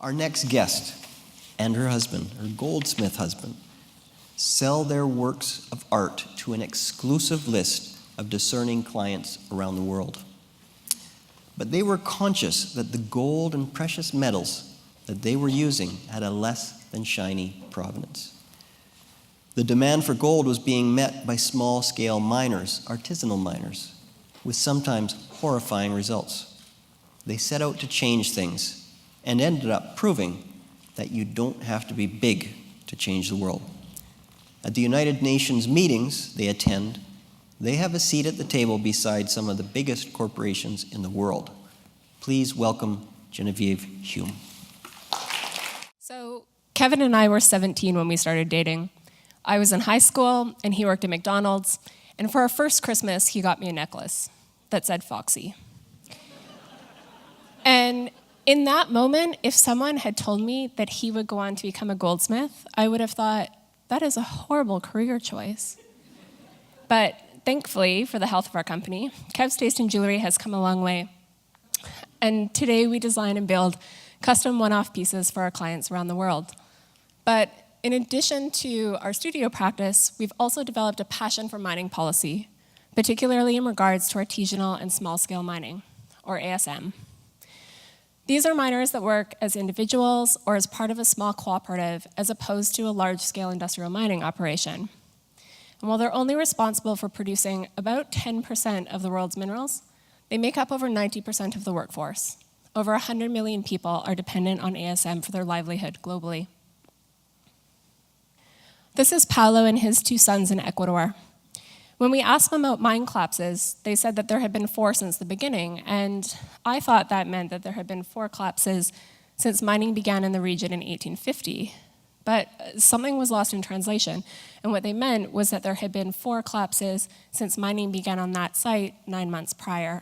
Our next guest and her husband, her goldsmith husband, sell their works of art to an exclusive list of discerning clients around the world. But they were conscious that the gold and precious metals that they were using had a less than shiny provenance. The demand for gold was being met by small-scale miners, artisanal miners, with sometimes horrifying results. They set out to change things and ended up proving that you don't have to be big to change the world. At the United Nations meetings they attend, they have a seat at the table beside some of the biggest corporations in the world. Please welcome Genevieve Hume. So Kevin and I were 17 when we started dating. I was in high school and he worked at McDonald's, and for our first Christmas, he got me a necklace that said Foxy. And in that moment, if someone had told me that he would go on to become a goldsmith, I would have thought, that is a horrible career choice. But thankfully, for the health of our company, Kev's Taste in Jewelry has come a long way. And today we design and build custom one-off pieces for our clients around the world. But in addition to our studio practice, we've also developed a passion for mining policy, particularly in regards to artisanal and small-scale mining, or ASM. These are miners that work as individuals or as part of a small cooperative as opposed to a large-scale industrial mining operation. And while they're only responsible for producing about 10% of the world's minerals, they make up over 90% of the workforce. Over 100 million people are dependent on ASM for their livelihood globally. This is Paulo and his two sons in Ecuador. When we asked them about mine collapses, they said that there had been 4 since the beginning, and I thought that meant that there had been 4 collapses since mining began in the region in 1850. But something was lost in translation, and what they meant was that there had been 4 collapses since mining began on that site 9 months prior.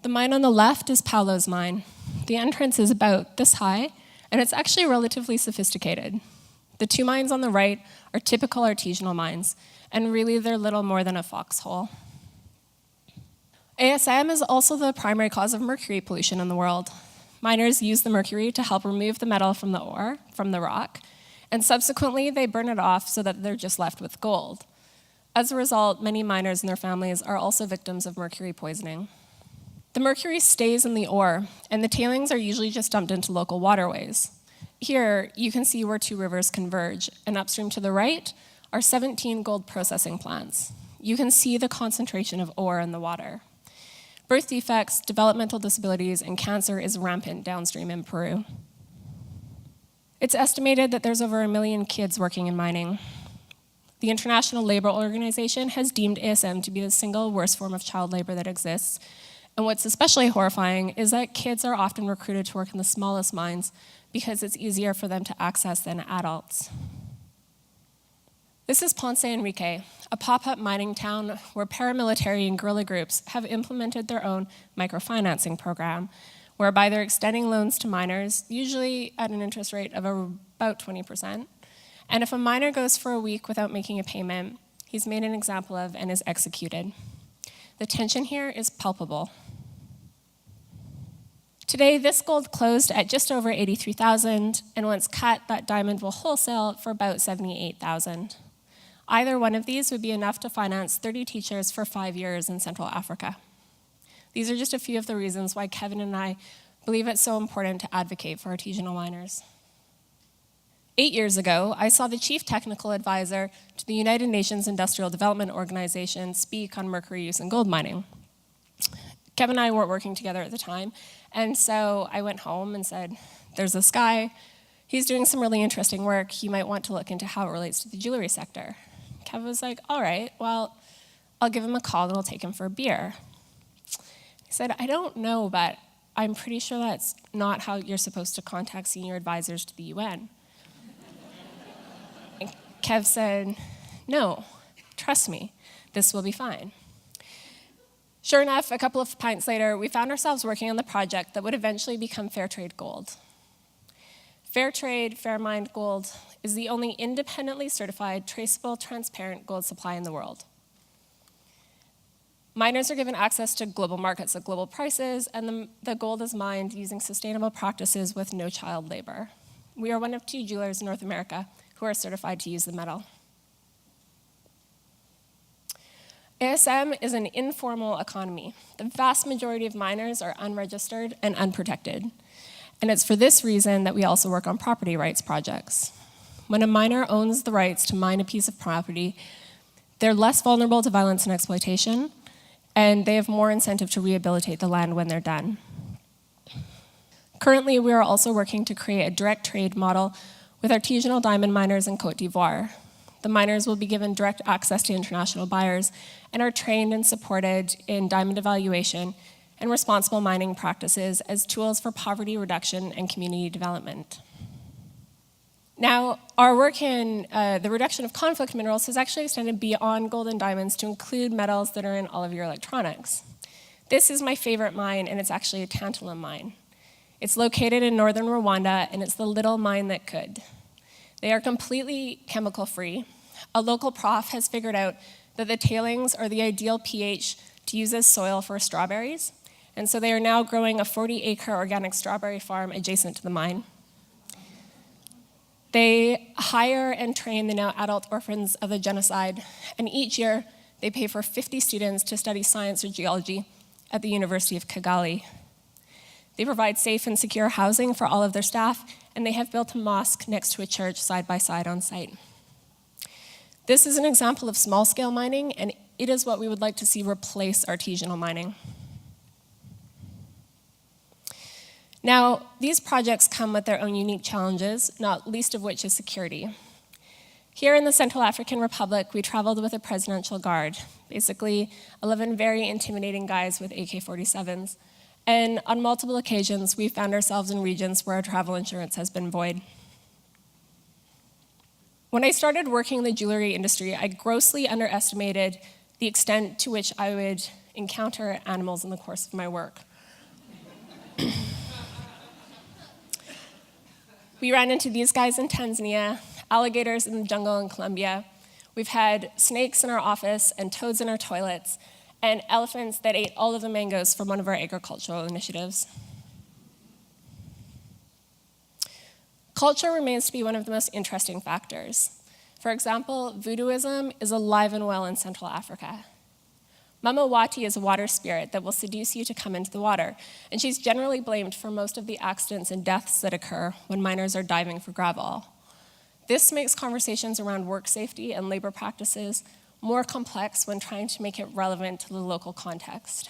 The mine on the left is Paulo's mine. The entrance is about this high, and it's actually relatively sophisticated. The 2 mines on the right are typical artisanal mines, and really they're little more than a foxhole. ASM is also the primary cause of mercury pollution in the world. Miners use the mercury to help remove the metal from the ore, from the rock, and subsequently they burn it off so that they're just left with gold. As a result, many miners and their families are also victims of mercury poisoning. The mercury stays in the ore, and the tailings are usually just dumped into local waterways. Here, you can see where 2 rivers converge, and upstream to the right are 17 gold processing plants. You can see the concentration of ore in the water. Birth defects, developmental disabilities, and cancer is rampant downstream in Peru. It's estimated that there's over 1 million kids working in mining. The International Labour Organization has deemed ASM to be the single worst form of child labor that exists. And what's especially horrifying is that kids are often recruited to work in the smallest mines because it's easier for them to access than adults. This is Ponce Enrique, a pop-up mining town where paramilitary and guerrilla groups have implemented their own microfinancing program, whereby they're extending loans to miners, usually at an interest rate of about 20%. And if a miner goes for a week without making a payment, he's made an example of and is executed. The tension here is palpable. Today, this gold closed at just over $83,000, and once cut, that diamond will wholesale for about $78,000. Either one of these would be enough to finance 30 teachers for 5 years in Central Africa. These are just a few of the reasons why Kevin and I believe it's so important to advocate for artisanal miners. 8 years ago, I saw the chief technical advisor to the United Nations Industrial Development Organization speak on mercury use in gold mining. Kevin and I weren't working together at the time, and so I went home and said, there's this guy, he's doing some really interesting work, you might want to look into how it relates to the jewelry sector. Kevin was like, all right, well, I'll give him a call and I'll take him for a beer. I said, I don't know, but I'm pretty sure that's not how you're supposed to contact senior advisors to the UN. And Kev said, no, trust me, this will be fine. Sure enough, a couple of pints later, we found ourselves working on the project that would eventually become Fairtrade Gold. Fairtrade, fair mined gold is the only independently certified, traceable, transparent gold supply in the world. Miners are given access to global markets at global prices, and the gold is mined using sustainable practices with no child labor. We are one of 2 jewelers in North America who are certified to use the metal. ASM is an informal economy. The vast majority of miners are unregistered and unprotected. And it's for this reason that we also work on property rights projects. When a miner owns the rights to mine a piece of property, they're less vulnerable to violence and exploitation, and they have more incentive to rehabilitate the land when they're done. Currently, we are also working to create a direct trade model with artisanal diamond miners in Côte d'Ivoire. The miners will be given direct access to international buyers and are trained and supported in diamond evaluation and responsible mining practices as tools for poverty reduction and community development. Now, our work in the reduction of conflict minerals has actually extended beyond gold and diamonds to include metals that are in all of your electronics. This is my favorite mine, and it's actually a tantalum mine. It's located in northern Rwanda, and it's the little mine that could. They are completely chemical-free. A local prof has figured out that the tailings are the ideal pH to use as soil for strawberries, and so they are now growing a 40-acre organic strawberry farm adjacent to the mine. They hire and train the now adult orphans of the genocide, and each year they pay for 50 students to study science or geology at the University of Kigali. They provide safe and secure housing for all of their staff, and they have built a mosque next to a church side by side on site. This is an example of small-scale mining, and it is what we would like to see replace artisanal mining. Now, these projects come with their own unique challenges, not least of which is security. Here in the Central African Republic, we traveled with a presidential guard, basically 11 very intimidating guys with AK-47s. And on multiple occasions, we found ourselves in regions where our travel insurance has been void. When I started working in the jewelry industry, I grossly underestimated the extent to which I would encounter animals in the course of my work. We ran into these guys in Tanzania, alligators in the jungle in Colombia. We've had snakes in our office and toads in our toilets, and elephants that ate all of the mangoes from one of our agricultural initiatives. Culture remains to be one of the most interesting factors. For example, voodooism is alive and well in Central Africa. Mama Wati is a water spirit that will seduce you to come into the water, and she's generally blamed for most of the accidents and deaths that occur when miners are diving for gravel. This makes conversations around work safety and labor practices more complex when trying to make it relevant to the local context.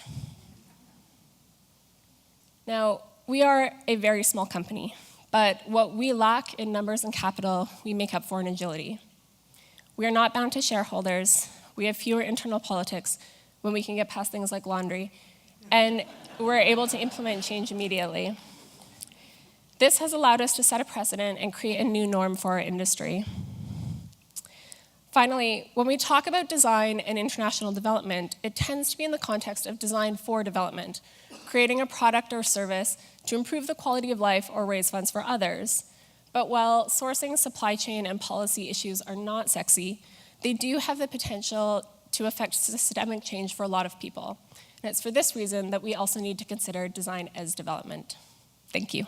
Now, we are a very small company, but what we lack in numbers and capital, we make up for in agility. We are not bound to shareholders. We have fewer internal politics when we can get past things like laundry, and we're able to implement change immediately. This has allowed us to set a precedent and create a new norm for our industry. Finally, when we talk about design and international development, it tends to be in the context of design for development, creating a product or service to improve the quality of life or raise funds for others. But while sourcing, supply chain, and policy issues are not sexy, they do have the potential to affect systemic change for a lot of people. And it's for this reason that we also need to consider design as development. Thank you.